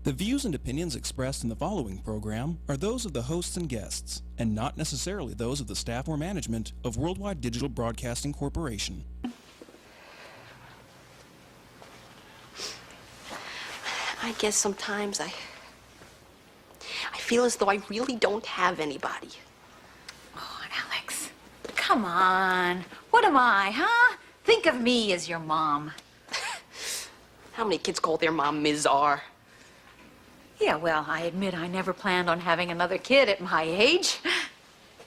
The views and opinions expressed in the following program are those of the hosts and guests, and not necessarily those of the staff or management of Worldwide Digital Broadcasting Corporation. I guess sometimes I feel as though I really don't have anybody. Oh, Alex, come on. What am I, huh? Think of me as your mom. How many kids call their mom Ms. R? Yeah, well, I admit I never planned on having another kid at my age,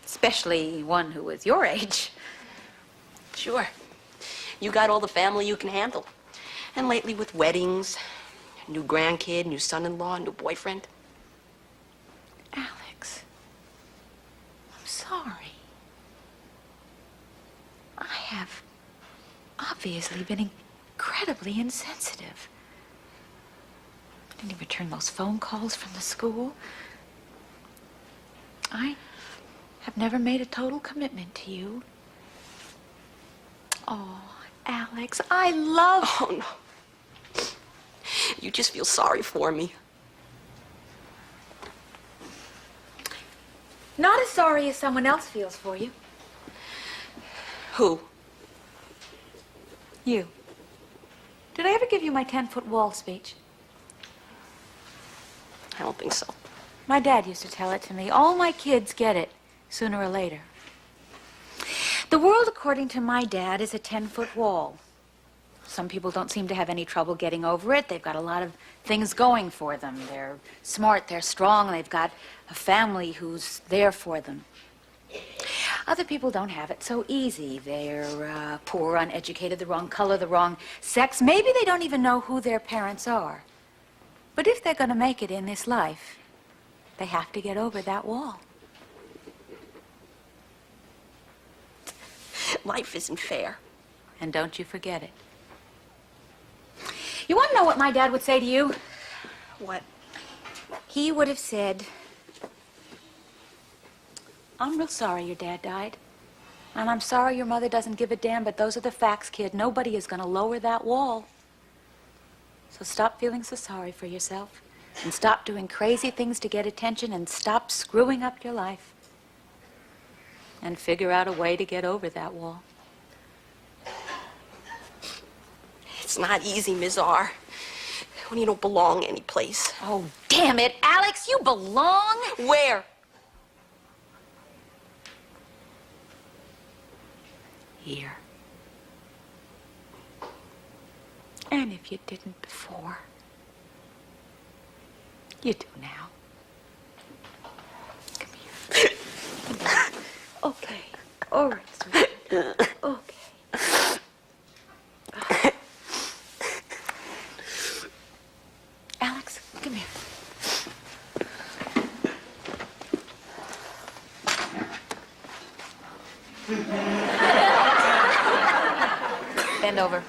especially one who was your age. Sure. You got all the family you can handle. And lately with weddings, new grandkid, new son-in-law, new boyfriend. Alex, I'm sorry. I have obviously been incredibly insensitive. I didn't even return those phone calls from the school. I have never made a total commitment to you. Oh, Alex, I love... Oh, no. You just feel sorry for me. Not as sorry as someone else feels for you. Who? You. Did I ever give you my 10-foot wall speech? I don't think so. My dad used to tell it to me. All my kids get it, sooner or later. The world, according to my dad, is a 10-foot wall. Some people don't seem to have any trouble getting over it. They've got a lot of things going for them. They're smart, they're strong, they've got a family who's there for them. Other people don't have it so easy. They're poor, uneducated, the wrong color, the wrong sex. Maybe they don't even know who their parents are. But if they're going to make it in this life, they have to get over that wall. Life isn't fair. And don't you forget it. You want to know what my dad would say to you? What? He would have said, I'm real sorry your dad died. And I'm sorry your mother doesn't give a damn, but those are the facts, kid. Nobody is going to lower that wall. So stop feeling so sorry for yourself. And stop doing crazy things to get attention. And stop screwing up your life. And figure out a way to get over that wall. It's not easy, Ms. R. When you don't belong anyplace. Oh, damn it, Alex, you belong. Where? Here. And if you didn't before, you do now. Come here. Come here. Okay. All right, sweetheart. Okay. Alex, come here. Bend over.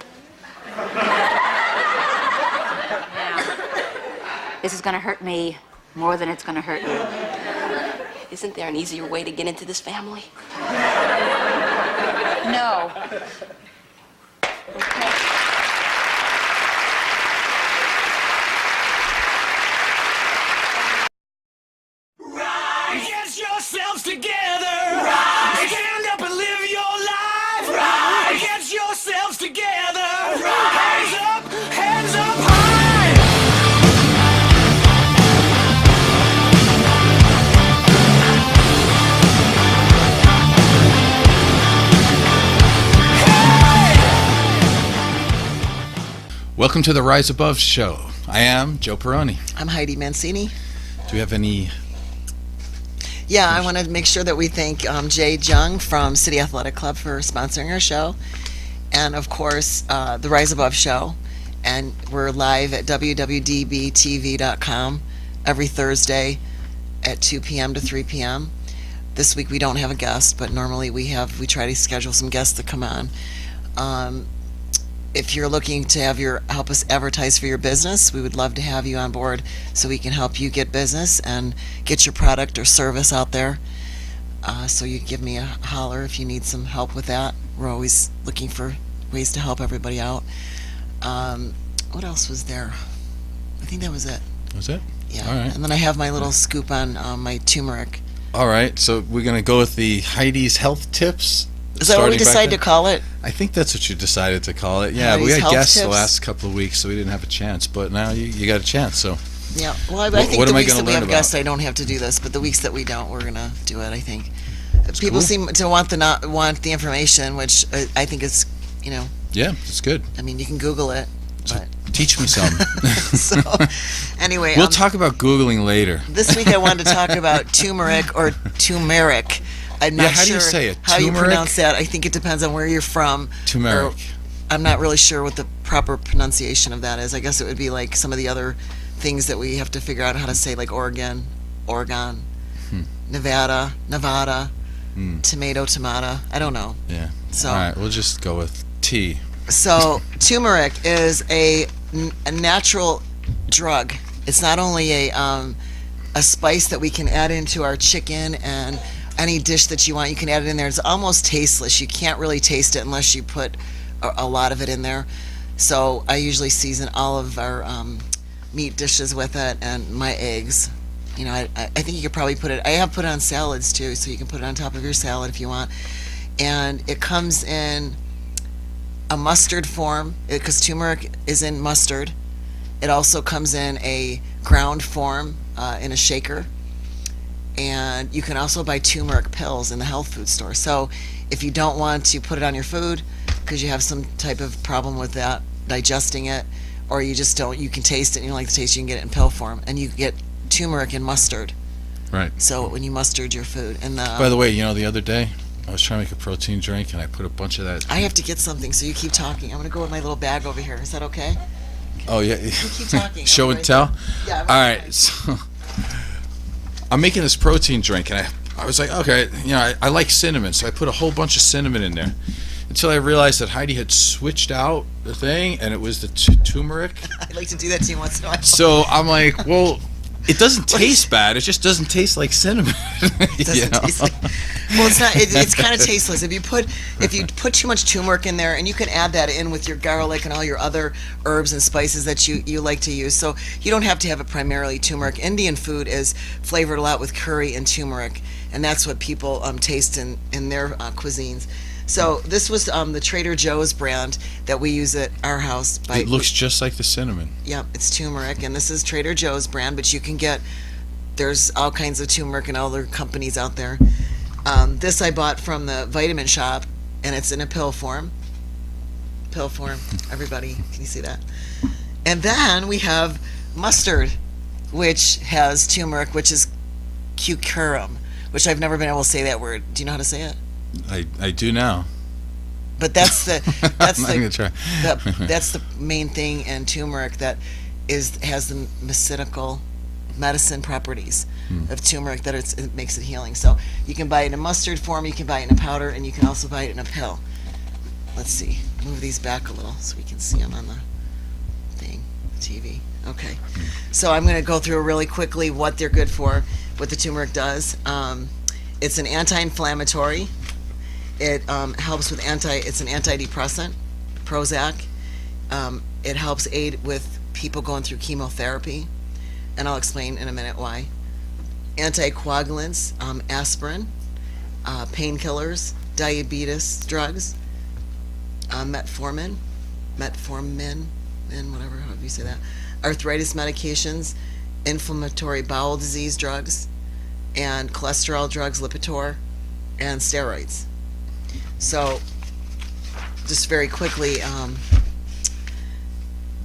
Now, this is gonna hurt me more than it's gonna hurt you. Isn't there an easier way to get into this family? No. Get yourselves together. Right. Stand up and live your life. Right. Get yourselves together. Right. Hands up high. Welcome to the Rise Above show. I am Joe Peroni. I'm Heidi Mancini. Do we have any? Yeah, I want to make sure that we thank Jay Jung from City Athletic Club for sponsoring our show. And, of course, the Rise Above show. And we're live at www.dbtv.com every Thursday at 2 p.m. to 3 p.m. This week we don't have a guest, but normally we try to schedule some guests to come on. If you're looking to help us advertise for your business, we would love to have you on board so we can help you get business and get your product or service out there. So you give me a holler if you need some help with that. We're always looking for ways to help everybody out. What else was there? I think that was it. Was it? Yeah. All right. And then I have my little scoop on my turmeric. All right. So we're going to go with the Heidi's Health Tips. Is that what we starting back decided to then? call it? I think that's what you decided to call it. Yeah, we Heidi's had Health guests the Tips? last couple of weeks, so we didn't have a chance. But now you got a chance. So Yeah. Well, I What- think what the am I weeks gonna that we learn have about? guests, I don't have to do this. But the weeks that we don't, we're gonna do it. I think. People cool. seem to want the information, which I think is, yeah, it's good. I mean, you can Google it. But Teach me some. so anyway, We'll talk about Googling later. this week I wanted to talk about turmeric or turmeric. I'm not Yeah, how do sure you say it? how you Turmeric? pronounce that. I think it depends on where you're from. Turmeric. Or- I'm not really sure what the proper pronunciation of that is. I guess it would be like some of the other things that we have to figure out how to say, like Oregon, Nevada, tomato. I don't know. Yeah. So- All right, we'll just go with T. So turmeric is a natural drug. It's not only a spice that we can add into our chicken and any dish that you want. You can add it in there. It's almost tasteless. You can't really taste it unless you put a lot of it in there. So I usually season all of our meat dishes with it and my eggs. I think you could probably put it. I have put it on salads too, so you can put it on top of your salad if you want. And it comes in a mustard form, because turmeric is in mustard. It also comes in a ground form in a shaker. And you can also buy turmeric pills in the health food store. So if you don't want to put it on your food because you have some type of problem with that, digesting it, or you just don't, you can taste it and you don't like the taste, you can get it in pill form. And you get turmeric in mustard. Right. So when you mustard your food. And By the way, the other day, I was trying to make a protein drink, and I put a bunch of that. I have to get something, so you keep talking. I'm going to go with my little bag over here. Is that okay? Oh, yeah. You keep talking. Show I'll and be right tell? back. Yeah. All right. So I'm making this protein drink, and I was like, okay, I like cinnamon, so I put a whole bunch of cinnamon in there until I realized that Heidi had switched out the thing, and it was the turmeric. I like to do that to you once in a while. So I'm like, well, it doesn't taste bad. It just doesn't taste like cinnamon. It doesn't taste like, well, it's not. It's kind of tasteless. If you put too much turmeric in there, and you can add that in with your garlic and all your other herbs and spices that you like to use. So you don't have to have it primarily turmeric. Indian food is flavored a lot with curry and turmeric, and that's what people taste in their cuisines. So this was the Trader Joe's brand that we use at our house. It looks just like the cinnamon. Yep, it's turmeric, and this is Trader Joe's brand, but you can get, there's all kinds of turmeric and other companies out there. This I bought from the vitamin shop, and it's in a pill form. Pill form, everybody, can you see that? And then we have mustard, which has turmeric, which is curcumin, which I've never been able to say that word. Do you know how to say it? I do now. But that's I'm not gonna try. that's the main thing in turmeric that has the medicinal medicine properties of turmeric that it makes it healing. So you can buy it in a mustard form, you can buy it in a powder, and you can also buy it in a pill. Let's see, move these back a little so we can see them on the thing, TV. Okay, so I'm going to go through really quickly what they're good for, what the turmeric does. It's an anti-inflammatory. It helps with it's an antidepressant, Prozac. It helps aid with people going through chemotherapy, and I'll explain in a minute why. Anticoagulants, aspirin, painkillers, diabetes drugs, metformin, whatever, however you say that, arthritis medications, inflammatory bowel disease drugs, and cholesterol drugs, Lipitor, and steroids. So, just very quickly,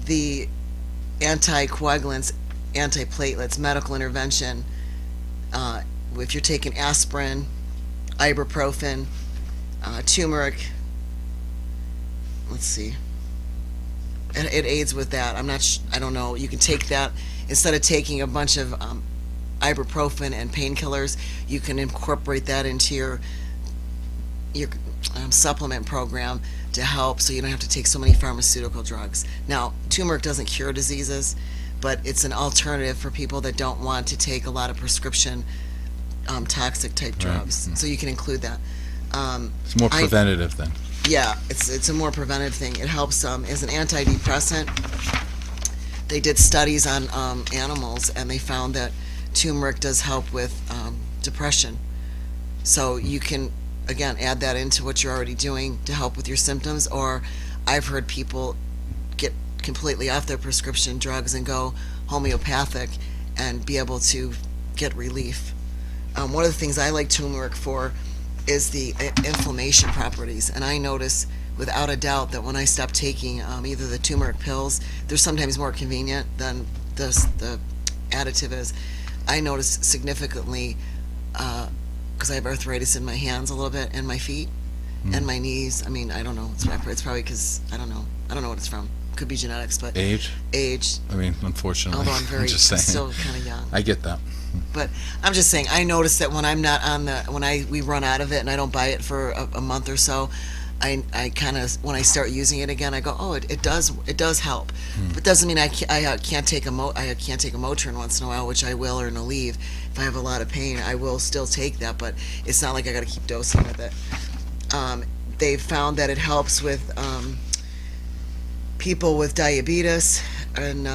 the anticoagulants, antiplatelets, medical intervention, if you're taking aspirin, ibuprofen, turmeric, let's see, it aids with that. I don't know, you can take that, instead of taking a bunch of ibuprofen and painkillers, you can incorporate that into your supplement program to help, so you don't have to take so many pharmaceutical drugs. Now, turmeric doesn't cure diseases, but it's an alternative for people that don't want to take a lot of prescription toxic type drugs. So you can include that. It's more preventative then. Yeah, it's a more preventive thing. It helps as an antidepressant. they did studies on animals, and they found that turmeric does help with depression. So you can, again, add that into what you're already doing to help with your symptoms. Or I've heard people get completely off their prescription drugs and go homeopathic and be able to get relief. One of the things I like turmeric for is the inflammation properties. And I notice without a doubt that when I stop taking either the turmeric pills, they're sometimes more convenient than the additive is. I notice significantly, because I have arthritis in my hands a little bit, and my feet, and my knees. I mean, I don't know. It's probably because I don't know what it's from. Could be genetics, but Age? I mean, unfortunately. Although I'm just saying. still kind of young. I get that. But I'm just saying, I notice that when I'm not on we run out of it and I don't buy it for a month or so, I kind of, when I start using it again, I go, oh, it does help. But it doesn't mean I can't take a Motrin once in a while, which I will, or an Aleve. If I have a lot of pain, I will still take that, but it's not like I got to keep dosing with it. They've found that it helps with people with diabetes and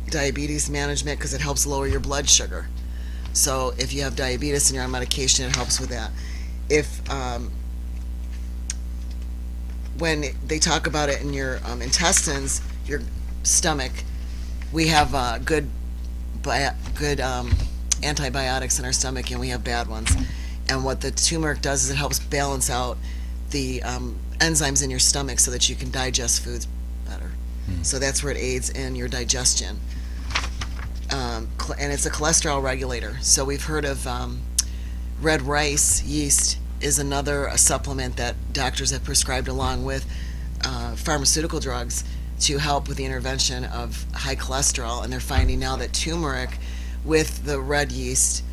diabetes management, because it helps lower your blood sugar. So if you have diabetes and you're on medication, it helps with that. If when they talk about it in your intestines, your stomach, we have good antibiotics in our stomach, and we have bad ones. And what the turmeric does is it helps balance out the enzymes in your stomach so that you can digest foods better. So that's where it aids in your digestion. And it's a cholesterol regulator. So we've heard of red rice yeast is another supplement that doctors have prescribed along with pharmaceutical drugs to help with the intervention of high cholesterol. And they're finding now that turmeric with the red yeast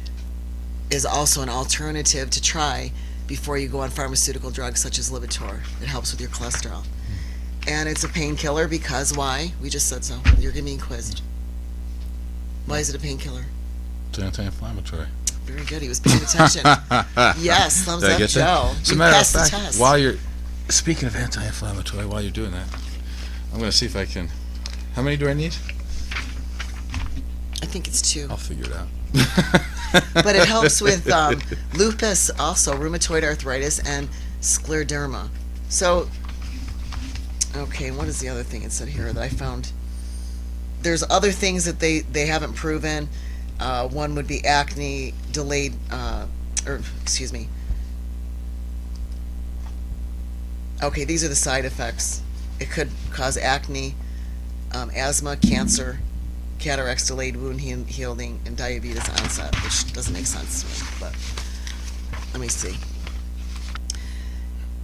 is also an alternative to try before you go on pharmaceutical drugs such as Lipitor. It helps with your cholesterol. And it's a painkiller because why? We just said so. You're getting quizzed. Why is it a painkiller? It's anti-inflammatory. Very good. He was paying attention. Yes, thumbs Did I up, get Joe. that? As a You matter of passed the fact, test. while you're speaking of anti-inflammatory, while you're doing that, I'm going to see if I can. How many do I need? I think it's 2. I'll figure it out. But it helps with lupus, also rheumatoid arthritis, and scleroderma. So, okay, what is the other thing it said here that I found? There's other things that they haven't proven. One would be acne, delayed, Okay, these are the side effects. It could cause acne, asthma, cancer, cataracts, delayed wound healing, and diabetes onset, which doesn't make sense to me, but let me see.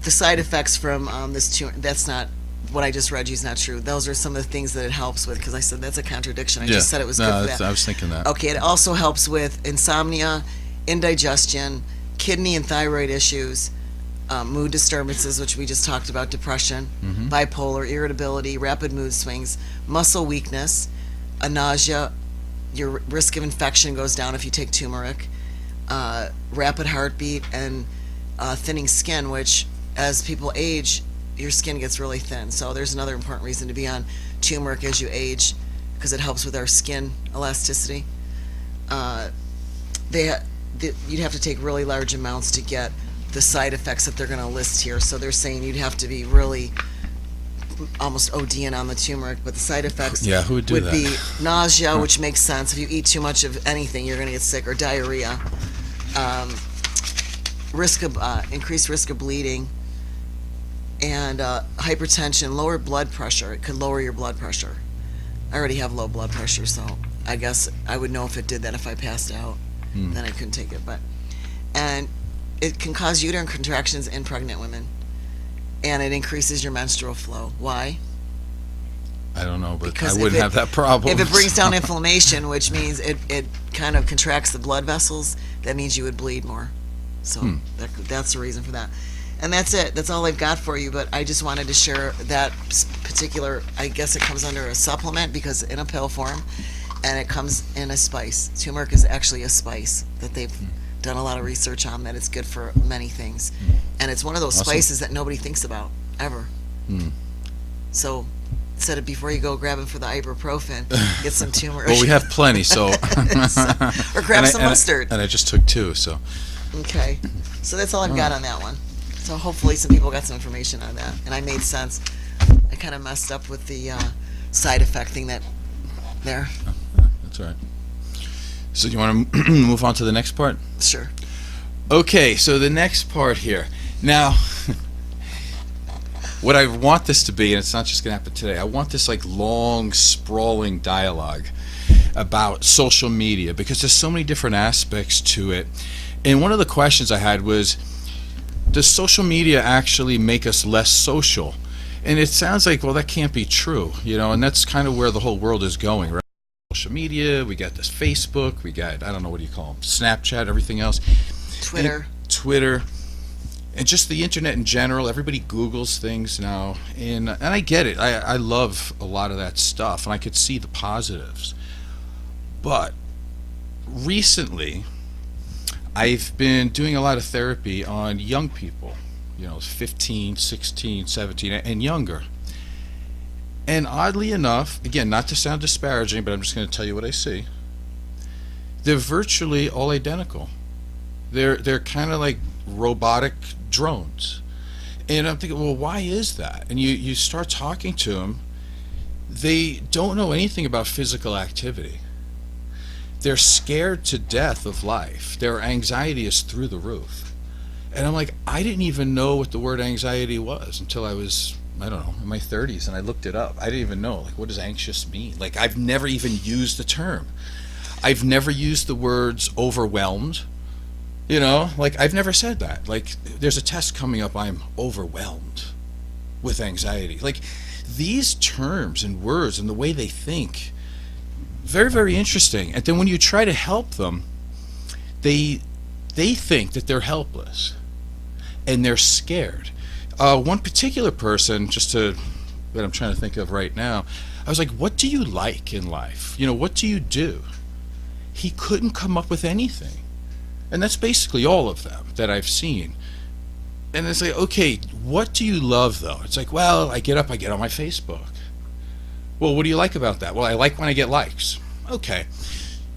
The side effects from this tumor, that's not, what I just read you is not true. Those are some of the things that it helps with, because I said that's a contradiction. I just said it was good for that. I was thinking that. Okay, it also helps with insomnia, indigestion, kidney and thyroid issues, mood disturbances, which we just talked about, depression, bipolar, irritability, rapid mood swings, muscle weakness, a nausea, your risk of infection goes down if you take turmeric, rapid heartbeat, and thinning skin, which as people age, your skin gets really thin. So there's another important reason to be on turmeric as you age, because it helps with our skin elasticity. You'd have to take really large amounts to get the side effects that they're going to list here. So they're saying you'd have to be really almost ODing on the turmeric, but the side effects who would do that? be nausea, which makes sense. If you eat too much of anything, you're going to get sick, or diarrhea. Increased risk of bleeding, and hypertension, lower blood pressure. It could lower your blood pressure. I already have low blood pressure, so I guess I would know if it did that if I passed out. Then I couldn't take it. And it can cause uterine contractions in pregnant women, and it increases your menstrual flow. Why? I don't know, but Because I wouldn't have that problem. If it brings down inflammation, which means it kind of contracts the blood vessels, that means you would bleed more. So that's the reason for that. And that's it. That's all I've got for you, but I just wanted to share that particular, I guess it comes under a supplement because in a pill form, and it comes in a spice. Turmeric is actually a spice that they've done a lot of research on, that it's good for many things. And it's one of those Awesome. spices that nobody thinks about, ever. So said it before you go grabbing for the ibuprofen. Get some turmeric. Well, we have plenty, so. Or grab some mustard. And I just took 2, so. Okay. So that's all I've got on that one. So hopefully some people got some information on that. And I made sense. I kind of messed up with the side effect thing that there. That's all right. So you want to move on to the next part? Sure. Okay, so the next part here. Now, what I want this to be, and it's not just going to happen today, I want this like long, sprawling dialogue about social media, because there's so many different aspects to it. And one of the questions I had was, does social media actually make us less social? And it sounds like, well, that can't be true, and that's kind of where the whole world is going, right? Social media, we got this Facebook, we got, I don't know, what do you call them, Snapchat, everything else. Twitter. And just the internet in general. Everybody Googles things now, and I get it. I love a lot of that stuff, and I could see the positives. But recently, I've been doing a lot of therapy on young people, 15, 16, 17, and younger. And oddly enough, again, not to sound disparaging, but I'm just going to tell you what I see. They're virtually all identical. They're kind of like robotic drones. And I'm thinking, well, why is that? And you start talking to them, they don't know anything about physical activity. They're scared to death of life. Their anxiety is through the roof. And I'm like, I didn't even know what the word anxiety was until I was, I don't know, in my 30s, and I looked it up. I didn't even know, like, what does anxious mean? Like, I've never even used the term. I've never used the words overwhelmed. Like, I've never said that. Like, there's a test coming up, I'm overwhelmed with anxiety. Like, these terms and words and the way they think, very, very interesting. And then when you try to help them, they think that they're helpless and they're scared. One particular person, that I'm trying to think of right now, I was like, what do you like in life? What do you do? He couldn't come up with anything. And that's basically all of them that I've seen. And it's like, okay, what do you love though? It's like, well, I get up, I get on my Facebook. Well, what do you like about that? Well, I like when I get likes. Okay.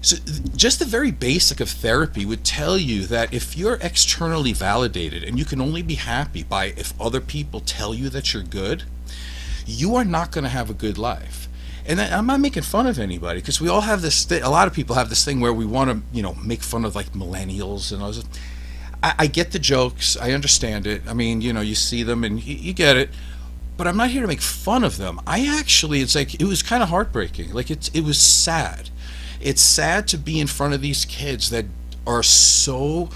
So just the very basic of therapy would tell you that if you're externally validated and you can only be happy by if other people tell you that you're good, you are not going to have a good life. And I'm not making fun of anybody, because we all have this a lot of people have this thing where we want to, make fun of like millennials and all this. I get the jokes. I understand it. I mean, you see them and you get it. But I'm not here to make fun of them. It's like, it was kind of heartbreaking. Like, it was sad. It's sad to be in front of these kids that are so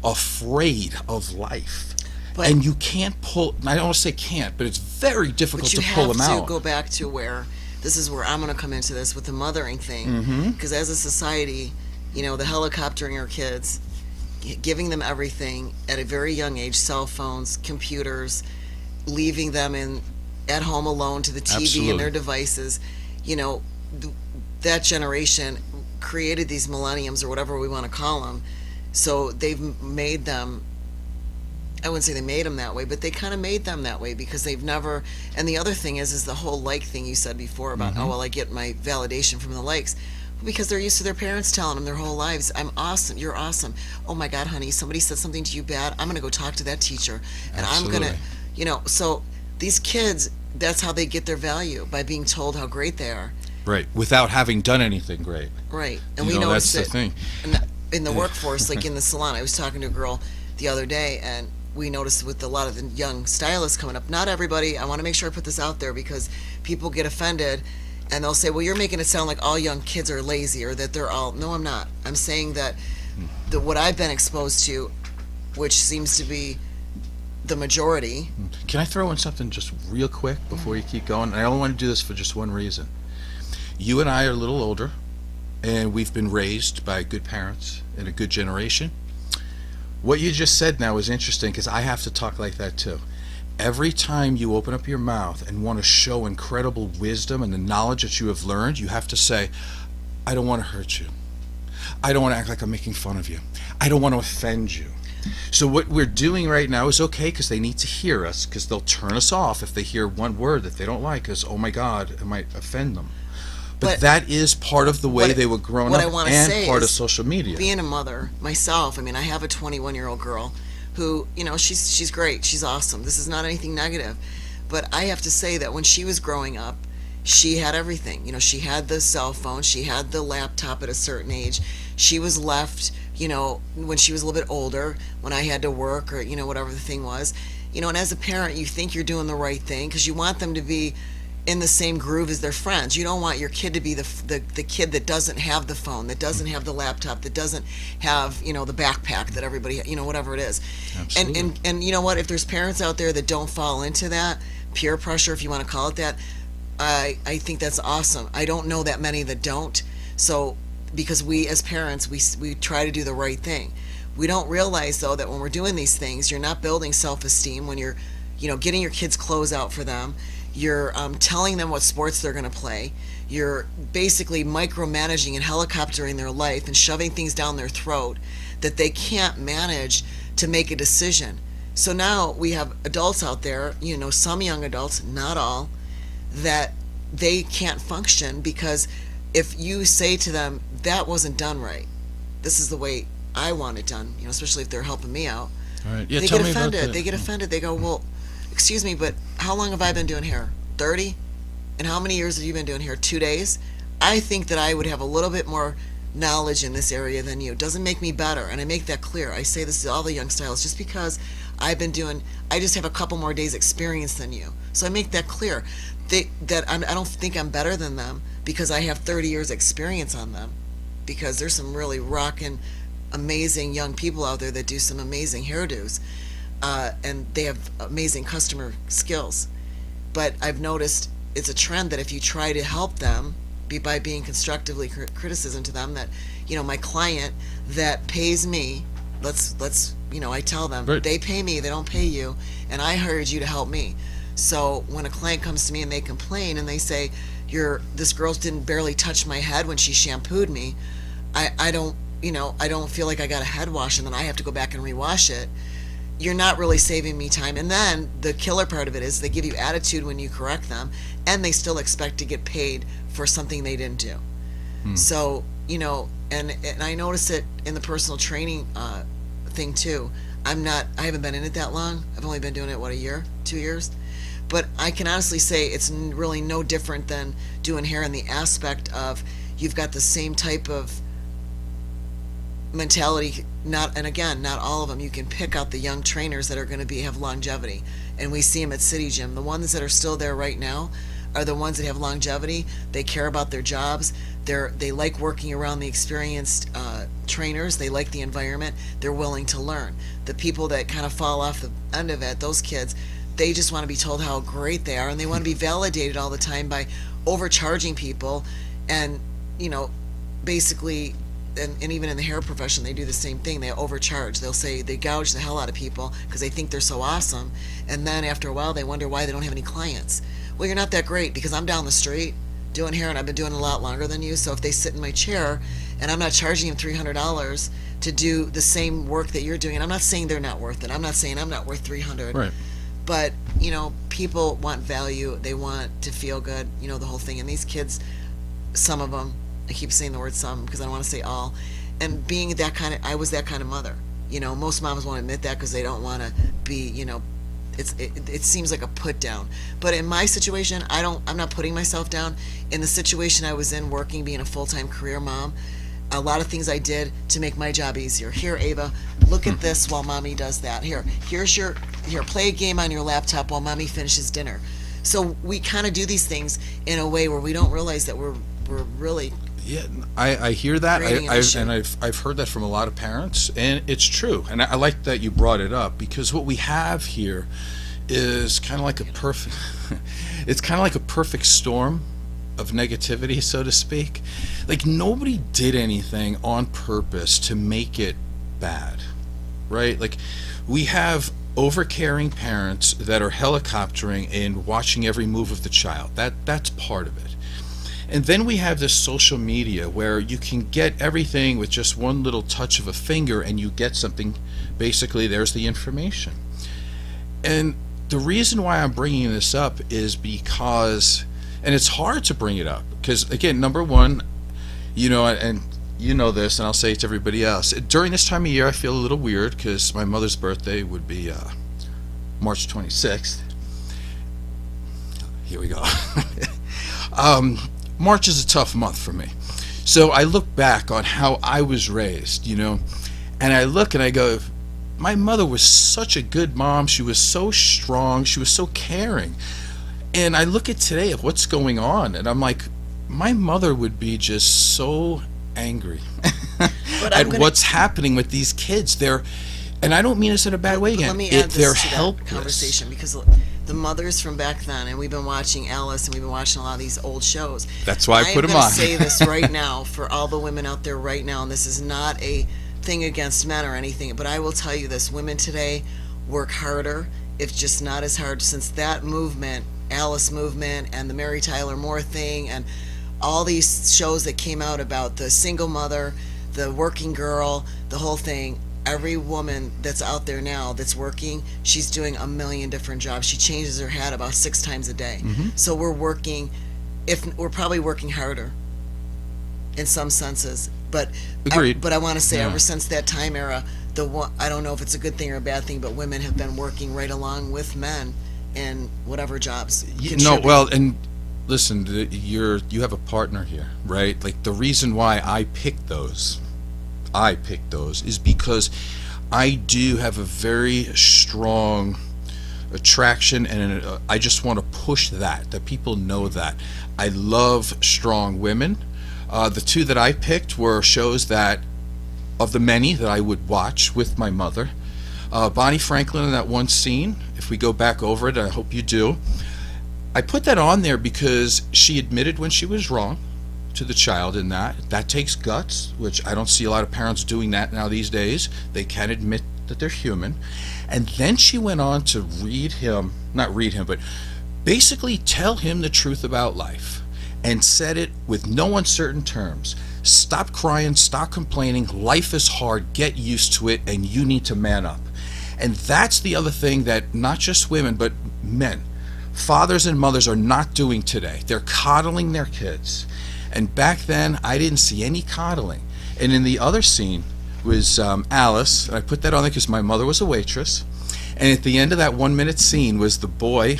afraid of life. But, and you can't I don't want to say can't, but it's very difficult to pull them out. But you have to go back to where, this is where I'm going to come into this with the mothering thing. Because as a society, the helicoptering our kids, giving them everything at a very young age, cell phones, computers, leaving them at home alone to the TV Absolutely. and their devices, that generation created these millenniums, or whatever we want to call them. So they've made them, I wouldn't say they made them that way, but they kind of made them that way because they've never. And the other thing is the whole like thing you said before about, oh, well, I get my validation from the likes. Because they're used to their parents telling them their whole lives, I'm awesome, you're awesome. Oh my God, honey, somebody said something to you bad. I'm going to go talk to that teacher. And Absolutely. I'm going to, so these kids, that's how they get their value, by being told how great they are. Right, without having done anything great. Right. And we noticed that's the thing. in the workforce, like in the salon. I was talking to a girl the other day, and we noticed with a lot of the young stylists coming up, not everybody, I want to make sure I put this out there because people get offended. And they'll say, well, you're making it sound like all young kids are lazy, or that they're all. No, I'm not. I'm saying that what I've been exposed to, which seems to be the majority. Can I throw in something just real quick before you keep going? And I only want to do this for just one reason. You and I are a little older, and we've been raised by good parents and a good generation. What you just said now is interesting, because I have to talk like that too. Every time you open up your mouth and want to show incredible wisdom and the knowledge that you have learned, you have to say, I don't want to hurt you. I don't want to act like I'm making fun of you. I don't want to offend you. So what we're doing right now is okay because they need to hear us, because they'll turn us off if they hear one word that they don't like, because, oh my God, it might offend them. But that is part of the way they were grown what I up wanna and say part of is social media. Being a mother myself, I mean, I have a 21-year-old girl who, she's great. She's awesome. This is not anything negative. But I have to say that when she was growing up, she had everything. She had the cell phone. She had the laptop at a certain age. She was left, when she was a little bit older, when I had to work or, whatever the thing was. And as a parent, you think you're doing the right thing because you want them to be in the same groove as their friends. You don't want your kid to be the kid that doesn't have the phone, that doesn't have the laptop, that doesn't have, the backpack that everybody, whatever it is. Absolutely. And you know what? If there's parents out there that don't fall into that, peer pressure, if you want to call it that, I think that's awesome. I don't know that many that don't. So, because we as parents, we try to do the right thing. We don't realize, though, that when we're doing these things, you're not building self-esteem when you're, getting your kids' clothes out for them. You're telling them what sports they're going to play. You're basically micromanaging and helicoptering their life and shoving things down their throat that they can't manage to make a decision. So now we have adults out there, some young adults, not all, that they can't function because if you say to them, that wasn't done right, this is the way I want it done, especially if they're helping me out, All right. Yeah, they tell get me about offended. the- They get offended. They go, well, excuse me, but how long have I been doing hair? 30? And how many years have you been doing hair? 2 days? I think that I would have a little bit more knowledge in this area than you. It doesn't make me better, and I make that clear. I say this to all the young stylists, just because I just have a couple more days experience than you. So I make that clear. I don't think I'm better than them because I have 30 years experience on them, because there's some really rockin', amazing young people out there that do some amazing hairdos, and they have amazing customer skills. But I've noticed it's a trend that if you try to help them by being constructively criticism to them, that my client that pays me, let's I tell them, Right. They pay me, they don't pay you, and I hired you to help me. So when a client comes to me and they complain and they say, this girl didn't barely touch my head when she shampooed me, I don't feel like I got a head wash and then I have to go back and rewash it. You're not really saving me time. And then the killer part of it is they give you attitude when you correct them, and they still expect to get paid for something they didn't do. So, and I notice it in the personal training thing too. I haven't been in it that long. I've only been doing it, a year, 2 years? But I can honestly say it's really no different than doing hair in the aspect of you've got the same type of mentality. Not all of them. You can pick out the young trainers that are going to have longevity, and we see them at City Gym. The ones that are still there right now are the ones that have longevity. They care about their jobs. They like working around the experienced trainers. They like the environment. They're willing to learn. The people that kind of fall off the end of it, those kids, they just want to be told how great they are, and they want to be validated all the time by overcharging people, and basically. And even in the hair profession, they do the same thing. They overcharge. They gouge the hell out of people because they think they're so awesome. And then after a while, they wonder why they don't have any clients. Well, you're not that great because I'm down the street doing hair, and I've been doing it a lot longer than you. So if they sit in my chair and I'm not charging them $300 to do the same work that you're doing, and I'm not saying they're not worth it. I'm not saying I'm not worth $300. Right. But, people want value. They want to feel good, the whole thing. And these kids, some of them, I keep saying the word some because I don't want to say all. And I was that kind of mother. Most moms won't admit that because they don't want to be, it seems like a put down. But in my situation, I'm not putting myself down. In the situation I was in working, being a full-time career mom, a lot of things I did to make my job easier. Here, Ava, look at this while mommy does that. Here, play a game on your laptop while mommy finishes dinner. So we kind of do these things in a way where we don't realize that we're really. Yeah, I hear that. Creating an issue. I've heard that from a lot of parents, and it's true. And I like that you brought it up, because what we have here is kind of like a perfect. It's kind of like a perfect storm of negativity, so to speak. Like, nobody did anything on purpose to make it bad, right? Like, we have overcaring parents that are helicoptering and watching every move of the child. That's part of it. And then we have this social media where you can get everything with just one little touch of a finger and you get something. Basically, there's the information. And the reason why I'm bringing this up is because, and it's hard to bring it up because, again, number one, and you know this, and I'll say it to everybody else. During this time of year, I feel a little weird because my mother's birthday would be March 26th. Here we go. March is a tough month for me. So I look back on how I was raised, and I look and I go, my mother was such a good mom. She was so strong. She was so caring. And I look at today of what's going on, and I'm like, my mother would be just so angry at what's happening with these kids. And I don't mean this in a bad way again. Let me add They're this to that helpless. conversation, because the mothers from back then, and we've been watching Alice, and we've been watching a lot of these old shows. That's why I put them I'm on. going to say this right now for all the women out there right now, and this is not a thing against men or anything, but I will tell you this: women today work harder. It's just not as hard since that movement, Alice movement, and the Mary Tyler Moore thing, and all these shows that came out about the single mother, the working girl, the whole thing. Every woman that's out there now that's working, she's doing a million different jobs. She changes her hat about 6 times a day. So we're working, we're probably working harder in some senses. But Agreed. But I want to say, Yeah. ever since that time era, I don't know if it's a good thing or a bad thing, but women have been working right along with men in whatever jobs. No, contribute. well, and listen, you have a partner here, right? Like, the reason why I picked those is because I do have a very strong attraction, and I just want to push that people know that. I love strong women. The 2 that I picked were shows that, of the many that I would watch with my mother. Bonnie Franklin in that one scene, if we go back over it, I hope you do. I put that on there because she admitted when she was wrong to the child in that. That takes guts, which I don't see a lot of parents doing that now these days. They can admit that they're human. And then she went on to not read him, but basically tell him the truth about life, and said it with no uncertain terms. Stop crying, stop complaining. Life is hard. Get used to it, and you need to man up. And that's the other thing that not just women, but men, fathers and mothers are not doing today. They're coddling their kids. And back then, I didn't see any coddling. And in the other scene was Alice. And I put that on there because my mother was a waitress. And at the end of that 1-minute scene was the boy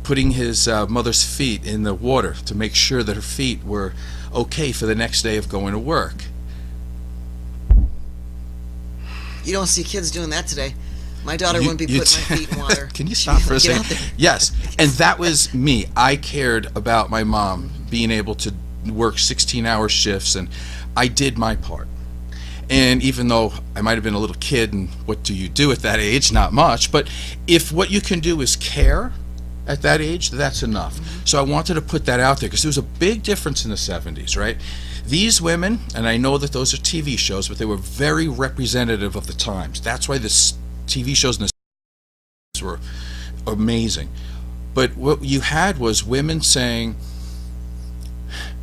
putting his mother's feet in the water to make sure that her feet were okay for the next day of going to work. You don't see kids doing that today. My daughter wouldn't be putting my feet in water. Can you stop for a Get out second? there. Yes, and that was me. I cared about my mom being able to work 16-hour shifts, and I did my part. And even though I might have been a little kid, and what do you do at that age? Not much. But if what you can do is care at that age, that's enough. So I wanted to put that out there because there was a big difference in the 70s, right? These women, and I know that those are TV shows, but they were very representative of the times. That's why this TV shows in the 70s were amazing. But what you had was women saying,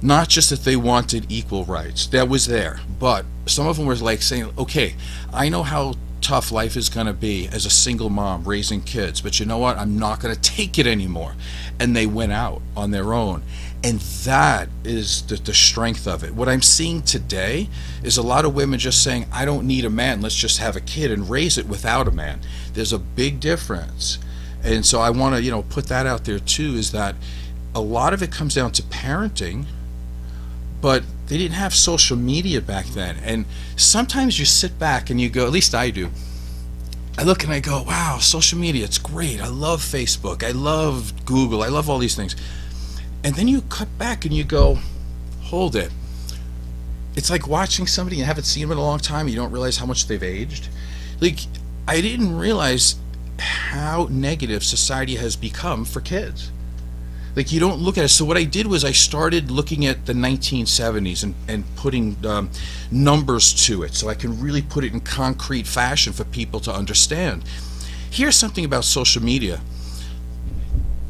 not just that they wanted equal rights, that was there, but some of them were like saying, okay, I know how tough life is going to be as a single mom raising kids, but you know what, I'm not going to take it anymore. And they went out on their own, and that is the strength of it. What I'm seeing today is a lot of women just saying, I don't need a man, let's just have a kid and raise it without a man. There's a big difference. And so I want to put that out there too, is that a lot of it comes down to parenting, but they didn't have social media back then. And sometimes you sit back and you go, at least I do, I look and I go, wow, social media, it's great. I love Facebook. I love Google. I love all these things. And then you cut back and you go, hold it. It's like watching somebody and haven't seen them in a long time and you don't realize how much they've aged. Like, I didn't realize how negative society has become for kids. Like, you don't look at it. So what I did was I started looking at the 1970s and putting numbers to it so I can really put it in concrete fashion for people to understand. Here's something about social media.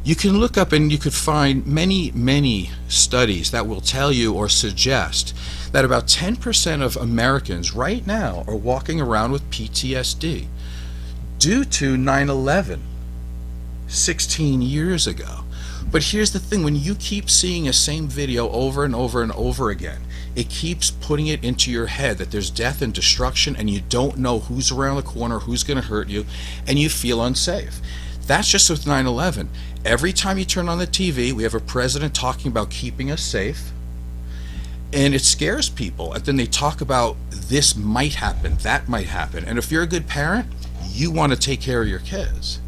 You can look up and you could find many studies that will tell you or suggest that about 10% of Americans right now are walking around with PTSD due to 9/11 16 years ago. But here's the thing, when you keep seeing a same video over and over and over again, it keeps putting it into your head that there's death and destruction and you don't know who's around the corner, who's going to hurt you, and you feel unsafe. That's just with 9/11. Every time you turn on the TV, we have a president talking about keeping us safe, and it scares people. And then they talk about this might happen, that might happen. And if you're a good parent, you want to take care of your kids.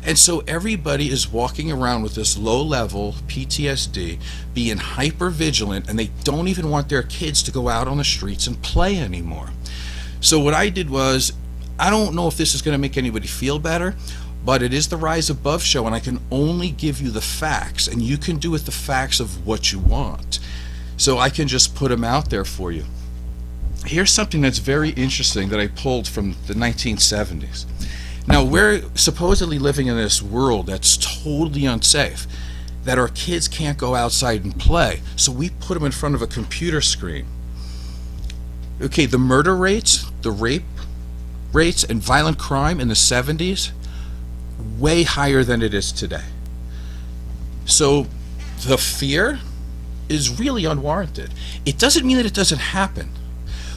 And so everybody is walking around with this low-level PTSD, being hyper vigilant, and they don't even want their kids to go out on the streets and play anymore. So what I did was, I don't know if this is going to make anybody feel better, but it is the Rise Above show, and I can only give you the facts, and you can do with the facts of what you want. So I can just put them out there for you. Here's something that's very interesting that I pulled from the 1970s. Now, we're supposedly living in this world that's totally unsafe, that our kids can't go outside and play, so we put them in front of a computer screen. Okay, the murder rates, the rape rates, and violent crime in the 70s, way higher than it is today. So the fear is really unwarranted. It doesn't mean that it doesn't happen,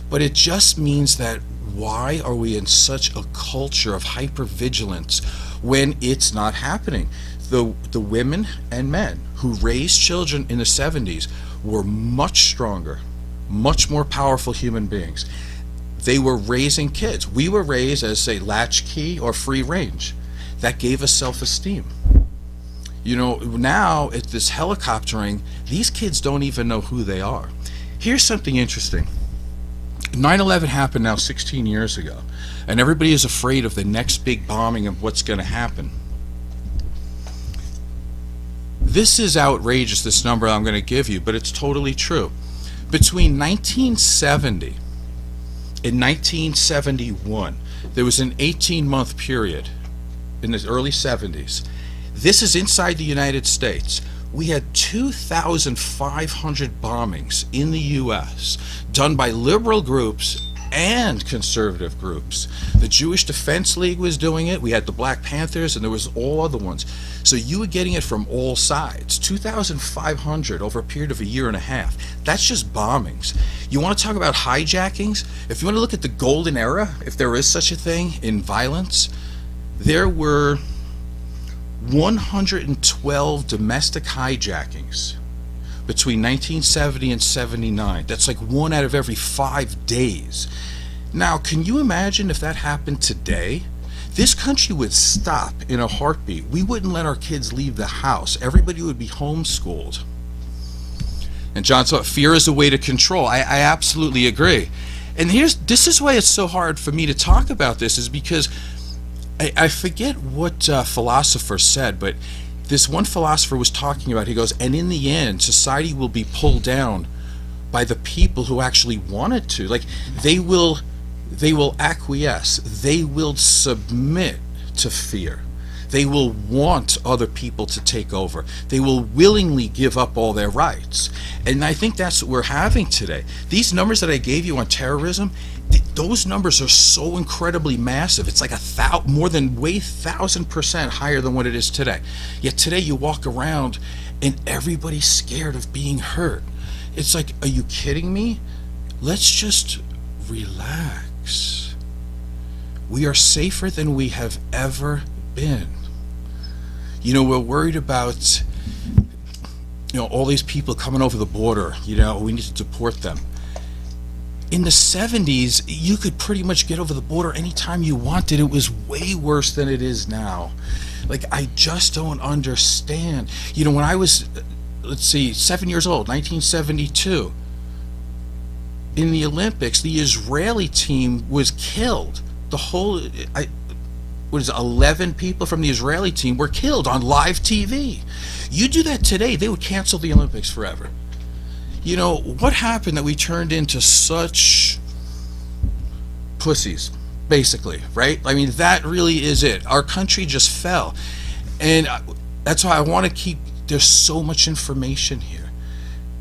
but it just means that why are we in such a culture of hypervigilance when it's not happening? The women and men who raised children in the 70s were much stronger, much more powerful human beings. They were raising kids. We were raised as, say, latchkey or free range. That gave us self-esteem. You know, now at this helicoptering, these kids don't even know who they are. Here's something interesting. 9/11 happened now 16 years ago, and everybody is afraid of the next big bombing of what's going to happen. This is outrageous, this number I'm going to give you, but it's totally true. Between 1970 and 1971, there was an 18-month period in the early 70s. This is inside the United States. We had 2,500 bombings in the U.S. done by liberal groups and conservative groups. The Jewish Defense League was doing it. We had the Black Panthers, and there was all other ones. So you were getting it from all sides. 2,500 over a period of a year and a half. That's just bombings. You want to talk about hijackings? If you want to look at the golden era, if there is such a thing in violence, there were 112 domestic hijackings between 1970 and 79. That's like 1 out of every 5 days. Now, can you imagine if that happened today? This country would stop in a heartbeat. We wouldn't let our kids leave the house. Everybody would be homeschooled. And John, so fear is a way to control. I absolutely agree. And this is why it's so hard for me to talk about this, is because I forget what philosopher said, but this one philosopher was talking about, he goes, and in the end, society will be pulled down by the people who actually want it to. Like, they will acquiesce. They will submit to fear. They will want other people to take over. They will willingly give up all their rights. And I think that's what we're having today. These numbers that I gave you on terrorism, those numbers are so incredibly massive. It's like more than 1,000% higher than what it is today. Yet today you walk around and everybody's scared of being hurt. It's like, are you kidding me? Let's just relax. We are safer than we have ever been. You know, we're worried about, all these people coming over the border. We need to deport them. In the 70s, you could pretty much get over the border anytime you wanted. It was way worse than it is now. Like, I just don't understand. When I was, 7 years old, 1972, in the Olympics, the Israeli team was killed. 11 people from the Israeli team were killed on live TV. You do that today, they would cancel the Olympics forever. What happened that we turned into such pussies, basically, right? I mean, that really is it. Our country just fell. And that's why I want to keep, there's so much information here.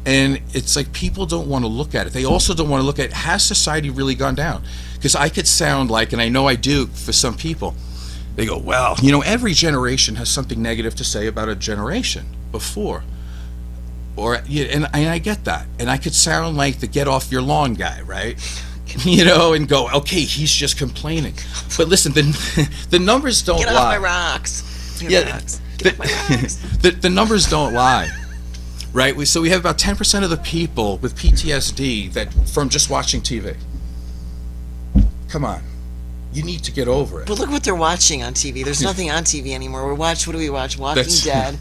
And it's like people don't want to look at it. They also don't want to look at, has society really gone down? Because I could sound like, and I know I do for some people, they go, well, you know, every generation has something negative to say about a generation before. Or, yeah, and I get that. And I could sound like the get off your lawn guy, right? You know, and go, okay, he's just complaining. But listen, the numbers don't lie. Get off my rocks. Rocks. Get off my rocks. The numbers don't lie. Right? So we have about 10% of the people with PTSD that from just watching TV. Come on. You need to get over it. But look what they're watching on TV. There's nothing on TV anymore. What do we watch? Walking Dead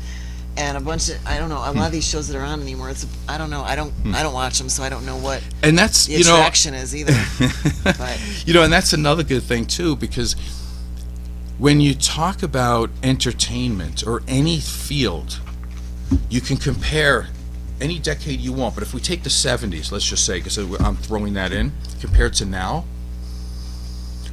and a bunch of, I don't know, a lot of these shows that are on anymore. I don't know. I don't watch them, so I don't know what and that's, the attraction is either. But you know, and that's another good thing too, because when you talk about entertainment or any field, you can compare any decade you want, but if we take the 70s, let's just say, because I'm throwing that in, compared to now,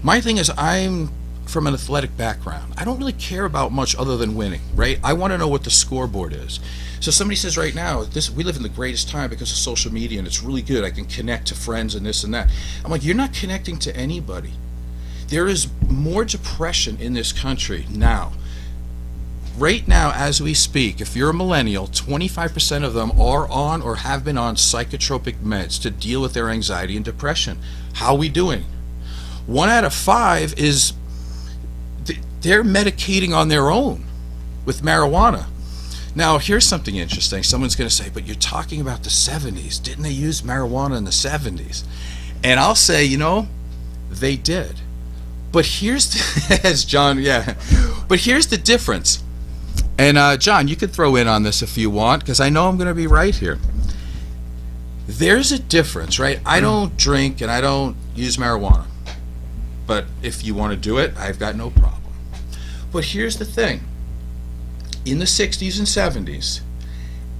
my thing is I'm from an athletic background. I don't really care about much other than winning, right? I want to know what the scoreboard is. So somebody says right now, we live in the greatest time because of social media, and it's really good. I can connect to friends and this and that. I'm like, you're not connecting to anybody. There is more depression in this country now. Right now, as we speak, if you're a millennial, 25% of them are on or have been on psychotropic meds to deal with their anxiety and depression. How are we doing? 1 out of 5 is they're medicating on their own with marijuana. Now, here's something interesting. Someone's going to say, but you're talking about the 70s. Didn't they use marijuana in the 70s? And I'll say, you know, they did. But here's as John, yeah. But here's the difference. And John, you could throw in on this if you want, because I know I'm going to be right here. There's a difference, right? I don't drink and I don't use marijuana. But if you want to do it, I've got no problem. But here's the thing. In the 60s and 70s,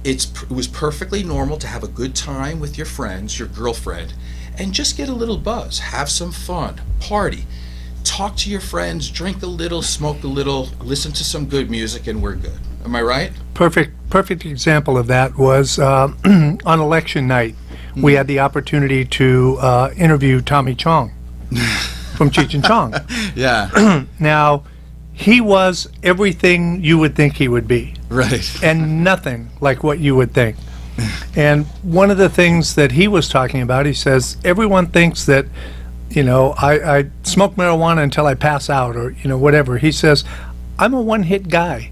it was perfectly normal to have a good time with your friends, your girlfriend, and just get a little buzz, have some fun, party. Talk to your friends, drink a little, smoke a little, listen to some good music, and we're good. Am I right? Perfect example of that was on election night. We had the opportunity to interview Tommy Chong from Cheech and Chong. Yeah. Now, he was everything you would think he would be. Right. And nothing like what you would think. And one of the things that he was talking about, he says, everyone thinks that, you know, I smoke marijuana until I pass out or, you know, whatever. He says, I'm a one-hit guy.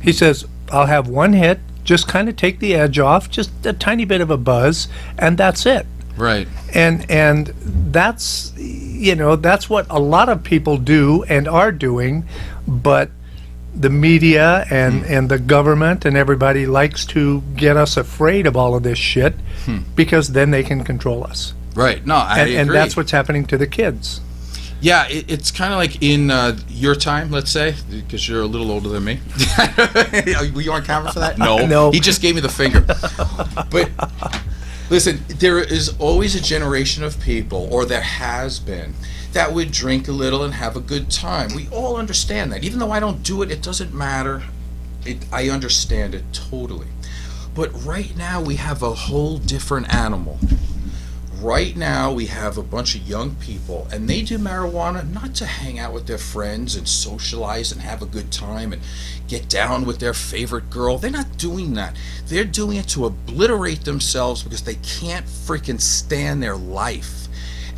He says, I'll have one hit, just kind of take the edge off, just a tiny bit of a buzz, and that's it. Right. And that's, you know, that's what a lot of people do and are doing, but the media and the government and everybody likes to get us afraid of all of this shit because then they can control us. Right. No, I agree. And that's what's happening to the kids. Yeah, it's kind of like in your time, let's say, because you're a little older than me. Were you on camera for that? No. No. He just gave me the finger. But listen, there is always a generation of people, or there has been, that would drink a little and have a good time. We all understand that. Even though I don't do it, it doesn't matter. I understand it totally. But right now we have a whole different animal. Right now we have a bunch of young people, and they do marijuana not to hang out with their friends and socialize and have a good time and get down with their favorite girl. They're not doing that. They're doing it to obliterate themselves because they can't freaking stand their life.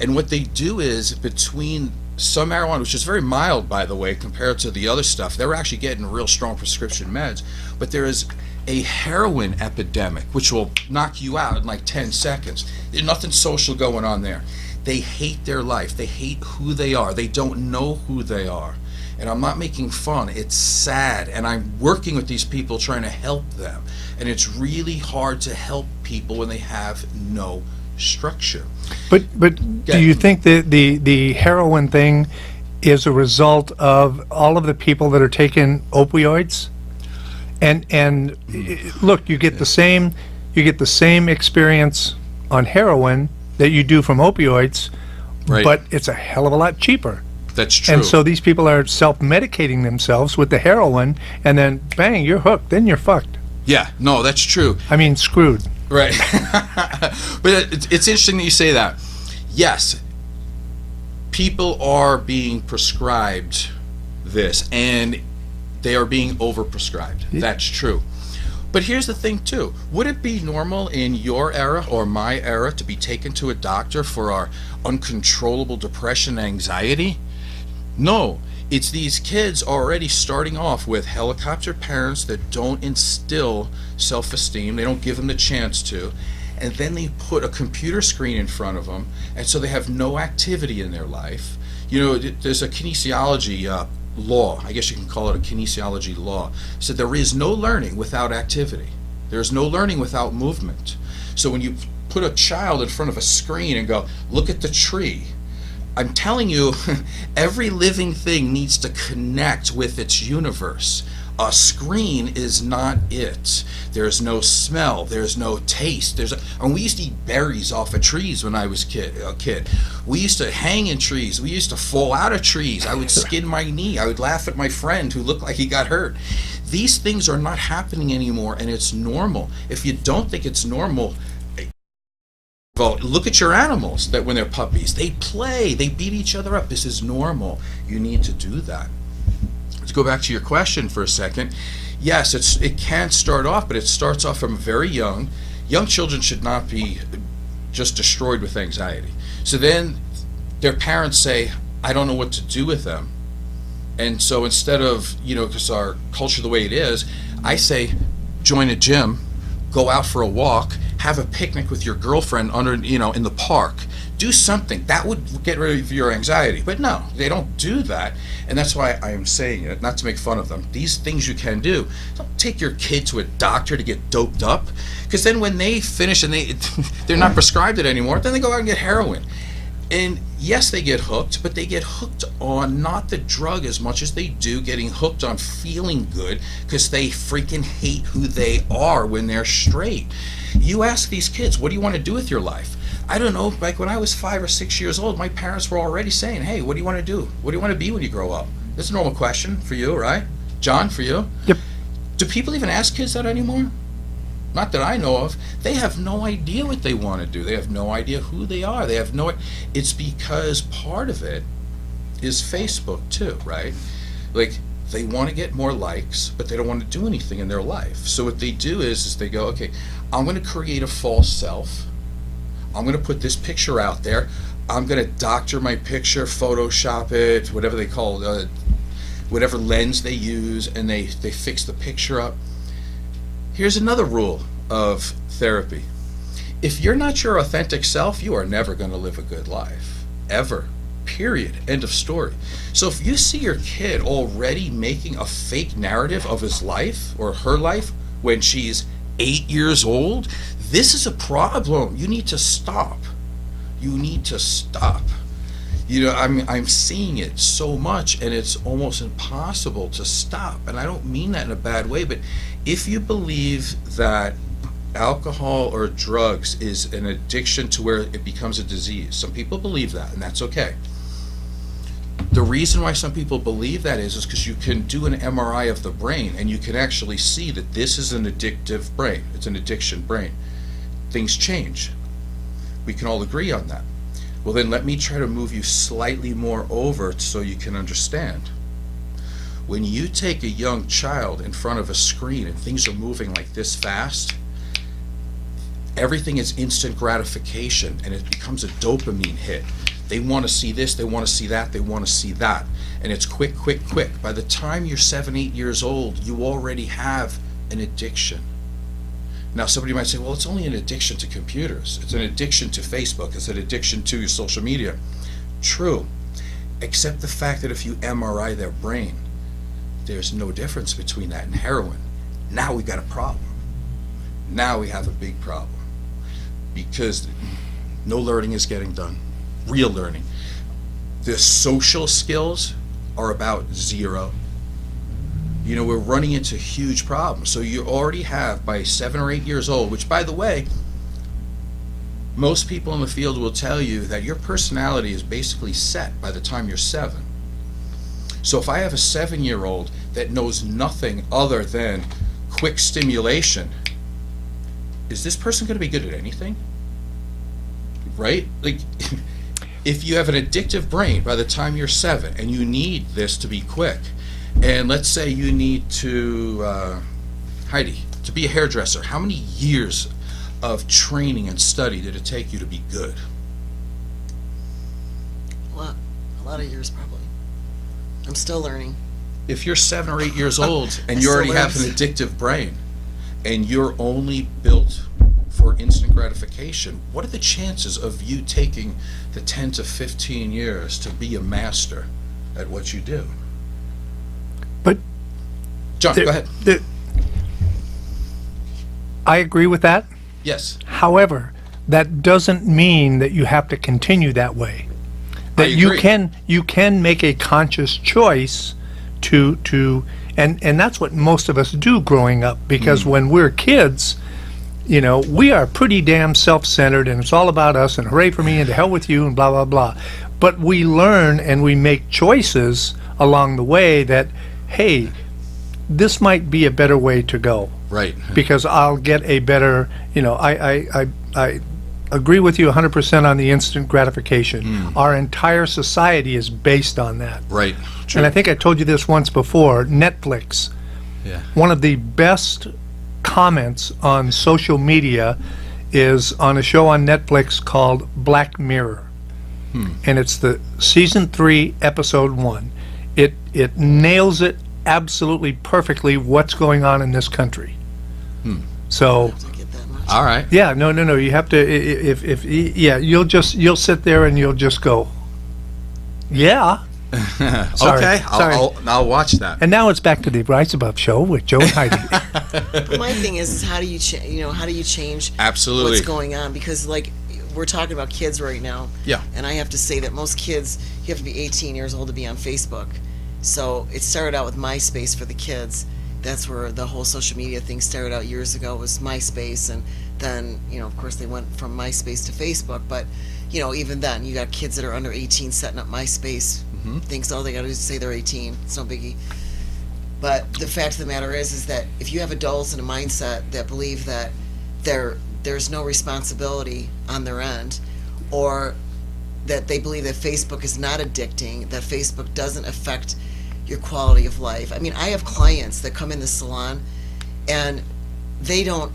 And what they do is, between some marijuana, which is very mild, by the way, compared to the other stuff, they're actually getting real strong prescription meds, but there is a heroin epidemic, which will knock you out in like 10 seconds. There's nothing social going on there. They hate their life. They hate who they are. They don't know who they are. And I'm not making fun. It's sad. And I'm working with these people trying to help them. And it's really hard to help people when they have no structure. But do you think that the heroin thing is a result of all of the people that are taking opioids? And look, you get the same experience on heroin that you do from opioids, Right. but it's a hell of a lot cheaper. That's true. And so these people are self-medicating themselves with the heroin, and then bang, you're hooked. Then you're fucked. Yeah, no, that's true. I mean, screwed. Right. But it's interesting that you say that. Yes, people are being prescribed this, and they are being overprescribed. That's true. But here's the thing, too. Would it be normal in your era or my era to be taken to a doctor for our uncontrollable depression and anxiety? No. It's these kids already starting off with helicopter parents that don't instill self-esteem. They don't give them the chance to. And then they put a computer screen in front of them, and so they have no activity in their life. You know, there's a kinesiology law, I guess you can call it a kinesiology law, so there is no learning without activity. There's no learning without movement. So when you put a child in front of a screen and go, look at the tree, I'm telling you, every living thing needs to connect with its universe. A screen is not it. There's no smell. There's no taste. And we used to eat berries off of trees when I was a kid. We used to hang in trees. We used to fall out of trees. I would skin my knee. I would laugh at my friend who looked like he got hurt. These things are not happening anymore, and it's normal. If you don't think it's normal, well, look at your animals that when they're puppies. They play. They beat each other up. This is normal. You need to do that. To go back to your question for a second, yes, it can start off, but it starts off from very young. Young children should not be just destroyed with anxiety. So then their parents say, I don't know what to do with them. And so instead of, because our culture the way it is, I say, join a gym, go out for a walk, have a picnic with your girlfriend in the park. Do something. That would get rid of your anxiety. But no, they don't do that. And that's why I am saying it, not to make fun of them. These things you can do. Don't take your kid to a doctor to get doped up. Because then when they finish and they're not prescribed it anymore, then they go out and get heroin. And yes, they get hooked, but they get hooked on not the drug as much as they do getting hooked on feeling good because they freaking hate who they are when they're straight. You ask these kids, what do you want to do with your life? I don't know, like when I was 5 or 6 years old, my parents were already saying, hey, what do you want to do? What do you want to be when you grow up? That's a normal question for you, right? John, for you? Yep. Do people even ask kids that anymore? Not that I know of. They have no idea what they want to do. They have no idea who they are. They have no. It's because part of it is Facebook too, right? Like they want to get more likes, but they don't want to do anything in their life. So what they do is they go, okay, I'm going to create a false self. I'm going to put this picture out there. I'm going to doctor my picture, Photoshop it, whatever they call it, whatever lens they use, and they fix the picture up. Here's another rule of therapy. If you're not your authentic self, you are never going to live a good life. Ever. Period. End of story. So if you see your kid already making a fake narrative of his life or her life when she's 8 years old, this is a problem. You need to stop. You need to stop. I'm seeing it so much, and it's almost impossible to stop. And I don't mean that in a bad way, but if you believe that alcohol or drugs is an addiction to where it becomes a disease, some people believe that, and that's okay. The reason why some people believe that is because you can do an MRI of the brain, and you can actually see that this is an addictive brain. It's an addiction brain. Things change. We can all agree on that. Well, then let me try to move you slightly more over so you can understand. When you take a young child in front of a screen and things are moving like this fast, everything is instant gratification, and it becomes a dopamine hit. They want to see this, they want to see that, they want to see that. And it's quick, quick, quick. By the time you're 7, 8 years old, you already have an addiction. Now, somebody might say, well, it's only an addiction to computers. It's an addiction to Facebook. It's an addiction to your social media. True, except the fact that if you MRI their brain, there's no difference between that and heroin. Now we got a problem. Now we have a big problem because no learning is getting done. Real learning. The social skills are about zero. We're running into huge problems. So you already have, by 7 or 8 years old, which, by the way, most people in the field will tell you that your personality is basically set by the time you're 7. So if I have a 7-year-old that knows nothing other than quick stimulation, is this person going to be good at anything? Right? Like, if you have an addictive brain by the time you're 7 and you need this to be quick, and let's say you need to, Heidi, to be a hairdresser, how many years of training and study did it take you to be good? A lot of years probably. I'm still learning. If you're 7 or 8 years old and I you already still have an learn. addictive brain and you're only built for instant gratification, what are the chances of you taking the 10 to 15 years to be a master at what you do? But John, go ahead. I agree with that. Yes. However, that doesn't mean that you have to continue that way. That you agree. can make a conscious choice to and that's what most of us do growing up, because when we're kids, you know, we are pretty damn self-centered and it's all about us and hooray for me and to hell with you and blah blah blah. But we learn and we make choices along the way that, hey, this might be a better way to go. Right. Because I'll get a better, you know, I agree with you 100% on the instant gratification. Our entire society is based on that. Right. True. And I think I told you this once before, Netflix. Yeah. One of the best comments on social media is on a show on Netflix called Black Mirror. And it's the season 3, episode 1. It nails it absolutely perfectly what's going on in this country. So I get that much. All right. yeah, no, you have to, if yeah, you'll sit there and you'll just go, yeah. Sorry, Okay. sorry. I'll watch that. And now it's back to the Rise Above show with Joe and Heidi. But my thing is how do you how do you change Absolutely. what's going on? Because like we're talking about kids right now. Yeah. And I have to say that most kids, you have to be 18 years old to be on Facebook. So it started out with MySpace for the kids. That's where the whole social media thing started out years ago, was MySpace. And then, you know, of course they went from MySpace to Facebook. But, you know, even then, you got kids that are under 18 setting up MySpace. Thinks all they got to do is say they're 18. It's no biggie. But the fact of the matter is that if you have adults in a mindset that believe that there's no responsibility on their end, or that they believe that Facebook is not addicting, that Facebook doesn't affect your quality of life. I mean, I have clients that come in the salon and they don't,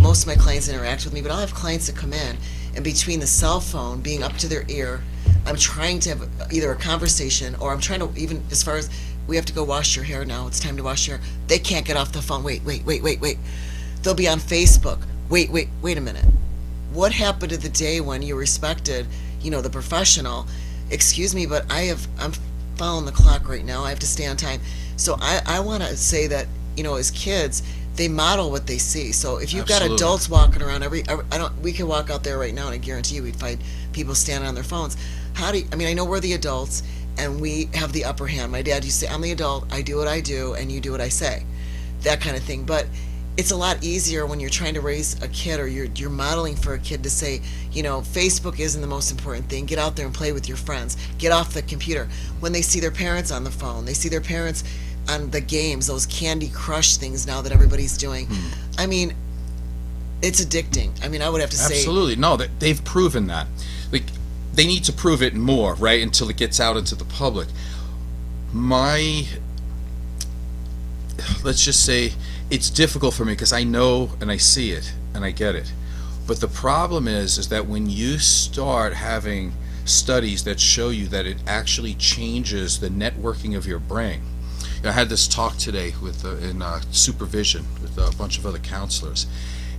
most of my clients interact with me, but I'll have clients that come in and between the cell phone being up to their ear, I'm trying to have either a conversation or I'm trying to, even as far as we have to go wash your hair now, it's time to wash your hair. They can't get off the phone. Wait. They'll be on Facebook. Wait a minute. What happened to the day when you respected, you know, the professional? Excuse me, but I'm following the clock right now. I have to stay on time. So I want to say that, you know, as kids, they model what they see. So if you've got Absolutely. adults walking around we could walk out there right now and I guarantee you we'd find people standing on their phones. I know we're the adults and we have the upper hand. My dad used to say, I'm the adult, I do what I do and you do what I say. That kind of thing. But it's a lot easier when you're trying to raise a kid or you're modeling for a kid to say, you know, Facebook isn't the most important thing. Get out there and play with your friends. Get off the computer. When they see their parents on the phone, they see their parents on the games, those Candy Crush things now that everybody's doing. I mean, it's addicting. I mean, I would have to say. Absolutely. No, they've proven that. Like, they need to prove it more, right, until it gets out into the public. Let's just say, it's difficult for me because I know and I see it and I get it. But the problem is that when you start having studies that show you that it actually changes the networking of your brain. I had this talk today in supervision with a bunch of other counselors,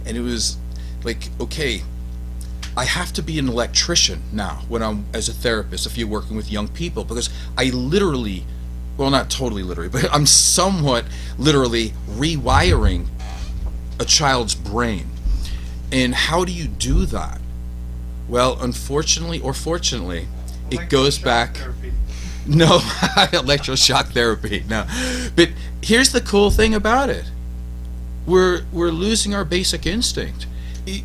and it was like, okay, I have to be an electrician now when I'm as a therapist if you're working with young people, because I literally, well, not totally literally, but I'm somewhat literally rewiring a child's brain. And how do you do that? Well, unfortunately or fortunately, it goes back. No, electroshock therapy. No, but here's the cool thing about it: we're losing our basic instinct.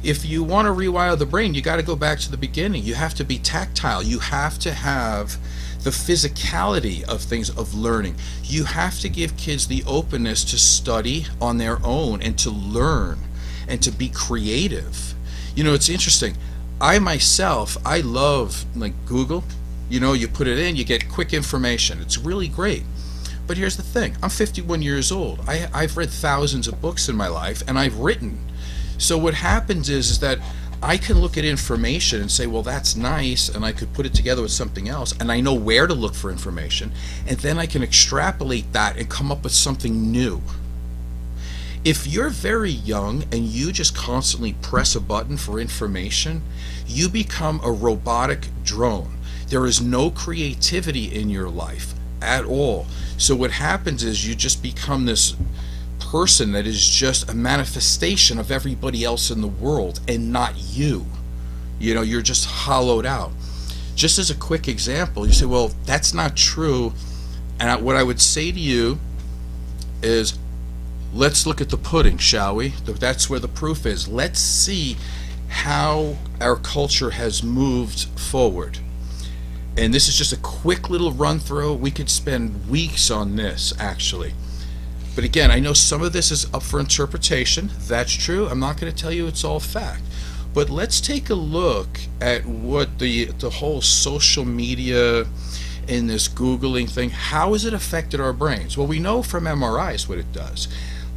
if you want to rewire the brain, you got to go back to the beginning. You have to be tactile. You have to have the physicality of things, of learning. You have to give kids the openness to study on their own and to learn and to be creative. It's interesting. I myself, I love like Google. You put it in, you get quick information. It's really great. But here's the thing. I'm 51 years old. I've read thousands of books in my life, and I've written. So what happens is that I can look at information and say, well, that's nice, and I could put it together with something else, and I know where to look for information, and then I can extrapolate that and come up with something new. If you're very young and you just constantly press a button for information, you become a robotic drone. There is no creativity in your life at all. So what happens is you just become this person that is just a manifestation of everybody else in the world and not you. You're just hollowed out. Just as a quick example, you say, well, that's not true. And what I would say to you is, let's look at the pudding, shall we? That's where the proof is. Let's see how our culture has moved forward. And this is just a quick little run through. We could spend weeks on this, actually. But again, I know some of this is up for interpretation. That's true. I'm not going to tell you it's all fact. But let's take a look at what the whole social media and this Googling thing, how has it affected our brains? Well, we know from MRIs what it does.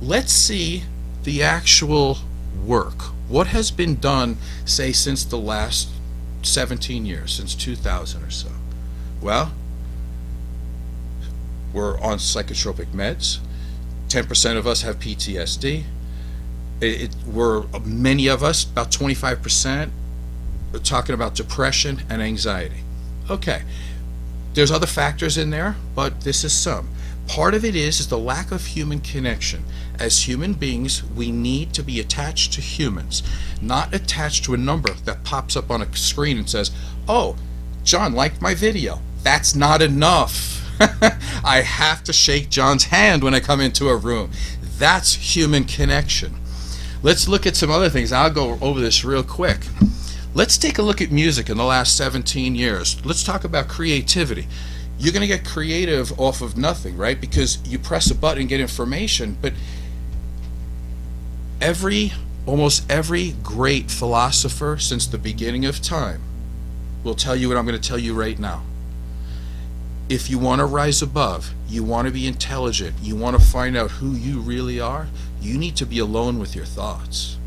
Let's see the actual work. What has been done, say, since the last 17 years, since 2000 or so? Well, we're on psychotropic meds. 10% of us have PTSD. Many of us, about 25%, are talking about depression and anxiety. Okay, there's other factors in there, but this is some. Part of it is the lack of human connection. As human beings, we need to be attached to humans, not attached to a number that pops up on a screen and says, oh, John liked my video. That's not enough. I have to shake John's hand when I come into a room. That's human connection. Let's look at some other things. I'll go over this real quick. Let's take a look at music in the last 17 years. Let's talk about creativity. You're going to get creative off of nothing, right? Because you press a button and get information. But almost every great philosopher since the beginning of time will tell you what I'm going to tell you right now. If you want to rise above, you want to be intelligent, you want to find out who you really are, you need to be alone with your thoughts.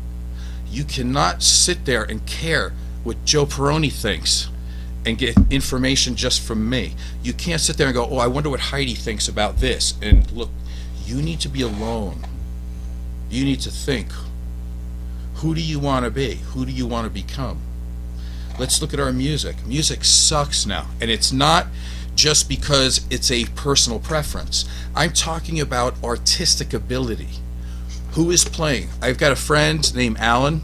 You cannot sit there and care what Joe Peroni thinks and get information just from me. You can't sit there and go, oh, I wonder what Heidi thinks about this. And look, you need to be alone. You need to think. Who do you want to be? Who do you want to become? Let's look at our music. Music sucks now. And it's not just because it's a personal preference. I'm talking about artistic ability. Who is playing? I've got a friend named Alan.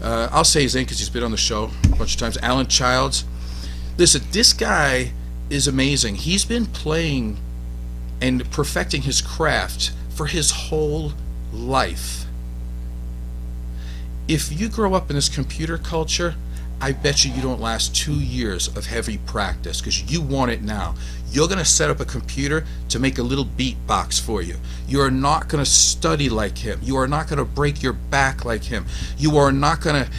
I'll say his name because he's been on the show a bunch of times. Alan Childs. Listen, this guy is amazing. He's been playing and perfecting his craft for his whole life. If you grow up in this computer culture, I bet you don't last 2 years of heavy practice because you want it now. You're going to set up a computer to make a little beat box for you. You are not going to study like him. You are not going to break your back like him. You are not going to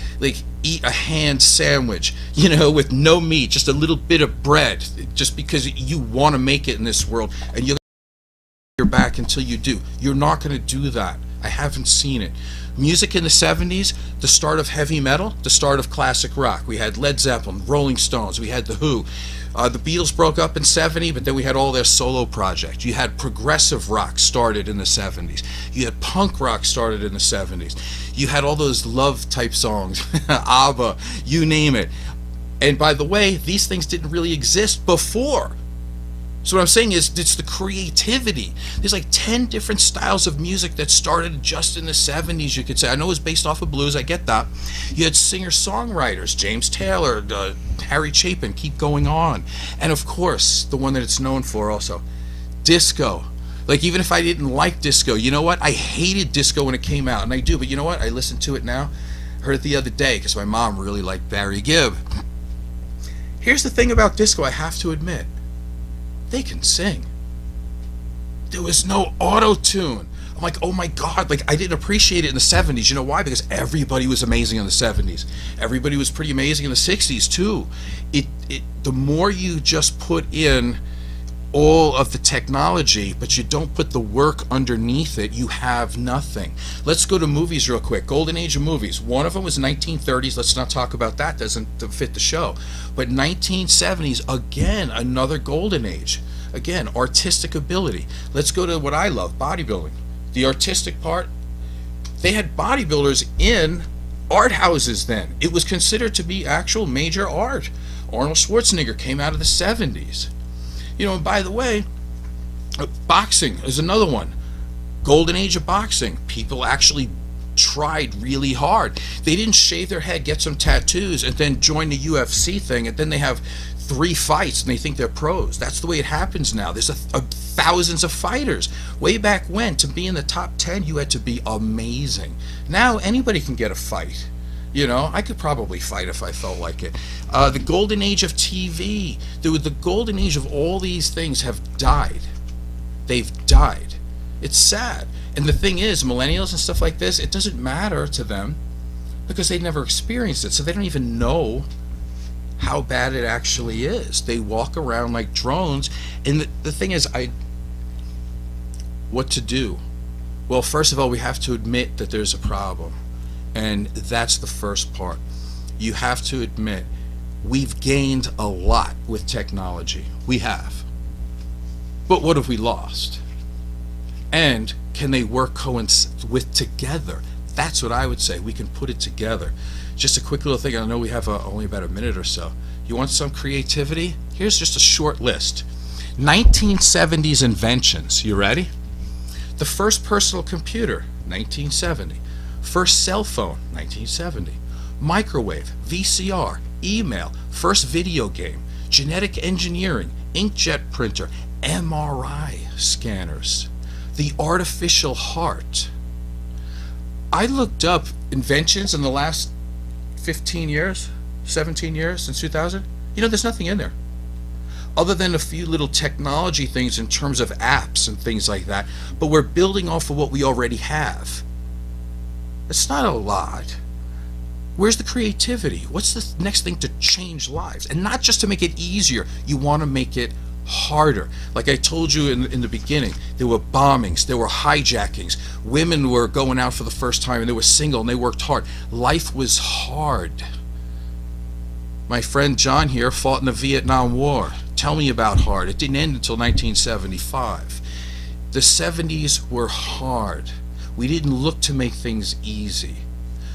eat a hand sandwich, with no meat, just a little bit of bread, just because you want to make it in this world, and you're going to break your back until you do. You're not going to do that. I haven't seen it. Music in the 70s, the start of heavy metal, the start of classic rock. We had Led Zeppelin, Rolling Stones, we had The Who. The Beatles broke up in 70, but then we had all their solo projects. You had progressive rock started in the 70s. You had punk rock started in the 70s. You had all those love type songs, ABBA, you name it. And by the way, these things didn't really exist before. So what I'm saying is, it's the creativity. There's like 10 different styles of music that started just in the 70s, you could say. I know it was based off of blues, I get that. You had singer-songwriters, James Taylor, Harry Chapin, keep going on. And of course, the one that it's known for also, disco. Like, even if I didn't like disco, you know what? I hated disco when it came out, and I do, but you know what? I listen to it now. Heard it the other day because my mom really liked Barry Gibb. Here's the thing about disco, I have to admit. They can sing. There was no auto-tune. I'm like, oh my God, like I didn't appreciate it in the 70s. You know why? Because everybody was amazing in the 70s. Everybody was pretty amazing in the 60s too. The more you just put in all of the technology, but you don't put the work underneath it, you have nothing. Let's go to movies real quick. Golden age of movies. One of them was 1930s. Let's not talk about that. Doesn't fit the show. But 1970s, again, another golden age. Again, artistic ability. Let's go to what I love, bodybuilding. The artistic part. They had bodybuilders in art houses then. It was considered to be actual major art. Arnold Schwarzenegger came out of the 70s. You know, and by the way, boxing is another one. Golden age of boxing. People actually tried really hard. They didn't shave their head, get some tattoos, and then join the UFC thing, and then they have 3 fights and they think they're pros. That's the way it happens now. There's thousands of fighters. Way back when, to be in the top 10, you had to be amazing. Now anybody can get a fight. You know, I could probably fight if I felt like it. The golden age of TV, the golden age of all these things have died. They've died. It's sad. And the thing is, millennials and stuff like this, it doesn't matter to them because they never experienced it. So they don't even know how bad it actually is. They walk around like drones. And the thing is, what to do? Well, first of all, we have to admit that there's a problem. And that's the first part. You have to admit, we've gained a lot with technology. We have. But what have we lost? And can they work with together? That's what I would say. We can put it together. Just a quick little thing. I know we have only about a minute or so. You want some creativity? Here's just a short list. 1970s inventions. You ready? The first personal computer, 1970. First cell phone, 1970. Microwave, VCR, email, first video game, genetic engineering, inkjet printer, MRI scanners, the artificial heart. I looked up inventions in the last 15 years, 17 years, since 2000. You know, there's nothing in there. Other than a few little technology things in terms of apps and things like that. But we're building off of what we already have. It's not a lot. Where's the creativity? What's the next thing to change lives? And not just to make it easier, you want to make it harder. Like I told you in the beginning, there were bombings, there were hijackings, women were going out for the first time and they were single and they worked hard. Life was hard. My friend John here fought in the Vietnam War. Tell me about hard. It didn't end until 1975. The 70s were hard. We didn't look to make things easy.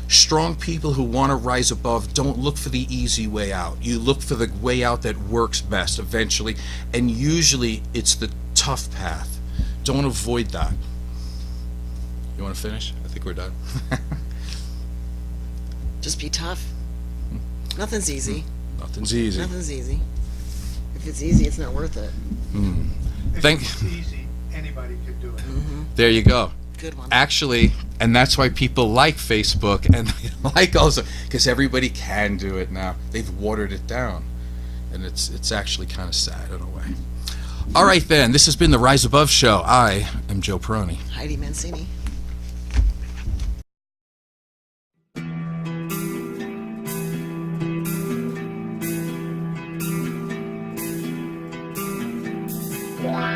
Strong people who want to rise above don't look for the easy way out. You look for the way out that works best eventually, and usually it's the tough path. Don't avoid that. You want to finish? I think we're done. Just be tough. Nothing's easy. Nothing's easy. Nothing's easy. If it's easy, it's not worth it. If it's easy, anybody could do it. There you go. Good one. Actually, and that's why people like Facebook and they like also, because everybody can do it now. They've watered it down. And it's actually kind of sad in a way. All right then, this has been the Rise Above Show. I am Joe Peroni. Heidi Mancini. Yeah.